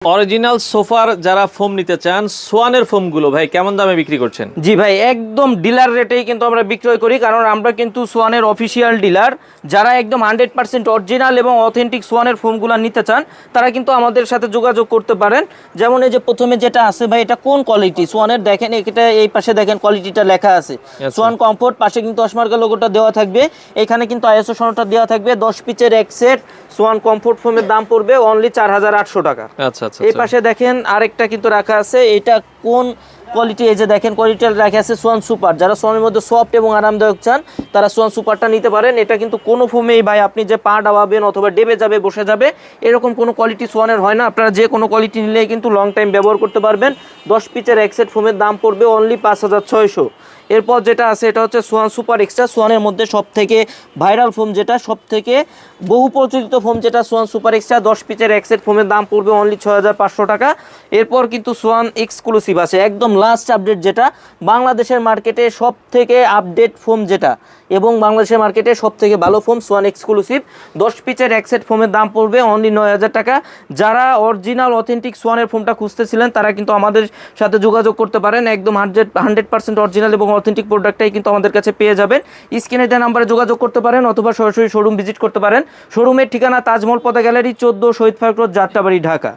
Original সোফার যারা foam নিতে চান সোয়ানের ফোমগুলো ভাই কেমন দামে বিক্রি করছেন? জি ভাই, একদম ডিলার রেটেই কিন্তু আমরা বিক্রয় করি, কারণ আমরা কিন্তু সোয়ানের অফিসিয়াল ডিলার। যারা একদম 100% অরিজিনাল এবং অথেন্টিক সোয়ানের ফোমগুলো নিতে চান তারা কিন্তু আমাদের সাথে যোগাযোগ করতে পারেন। যেমন এই যে প্রথমে যেটা আছে ভাই, এটা কোন কোয়ালিটি সোয়ানের, দেখেন এটা এই পাশে দেখেন কোয়ালিটিটা লেখা আছে সোয়ান কমফোর্ট, পাশে কিন্তু অসমার্কা লোগোটা দেওয়া থাকবে, এখানে কিন্তু আইএসও সনদটা দেওয়া থাকবে। 10 পিচের এক সেট সোয়ান কমফোর্ট ফোমের দাম পড়বে অনলি 4800 টাকা। আচ্ছা আচ্ছা, এই পাশে দেখেন আরেকটা কিন্তু রাখা আছে, এটা কোন কোয়ালিটি, এই যে দেখেন কোয়ালিটিটা রাখা আছে সোয়ান সুপার। যারা সোয়ানের মধ্যে সফট এবং আরামদায়ক চান তারা সোয়ান সুপারটা নিতে পারেন। এটা কিন্তু কোনো ফোমেই ভাই আপনি যে পা ডাবাবেন অথবা ডেবে যাবে বসে যাবে এরকম কোনো কোয়ালিটি সোয়ানের হয় না। আপনারা যে কোনো কোয়ালিটি নিলেই কিন্তু লং টাইম ব্যবহার করতে পারবেন। 10 পিচের এক সেট ফোমের দাম পড়বে অনলি 5600। এরপর যেটা আছে এটা হচ্ছে সোয়ান সুপার এক্সট্রা, সোয়ানের মধ্যে সব থেকে ভাইরাল ফোম, যেটা সব থেকে বহু প্রচলিত ফোম, যেটা সোয়ান সুপার এক্সট্রা 10 পিচের এক সেট ফোমের দাম পড়বে অনলি 6500 টাকা। এরপর কিন্তু সোয়ান এক্সক্লুসিভ আছে, একদম লাস্ট আপডেট, যেটা বাংলাদেশের মার্কেটে সব থেকে আপডেট ফোম যেটা, এবং বাংলাদেশের মার্কেটে সব থেকে ভালো ফোম সোয়ান এক্সক্লুসিভ 10 পিচের এক সেট ফোমের দাম পড়বে অনলি 9000 টাকা। যারা অরিজিনাল অথেন্টিক সোয়ানের ফোমটা খুঁজতেছিলেন তারা কিন্তু আমাদের সাথে যোগাযোগ করতে পারেন। একদম 100% অরিজিনাল এবং অথেন্টিক প্রোডাক্টটাই কিন্তু আমাদের কাছে পেয়ে যাবেন। স্ক্রিনে দেওয়া নাম্বারে যোগাযোগ করতে পারেন অথবা সরাসরি শোরুম ভিজিট করতে পারেন। শোরুমের ঠিকানা তাজমহল পদা গ্যালারি 14 শহীদ ফারুক রোড, যাত্রাবাড়ি, ঢাকা।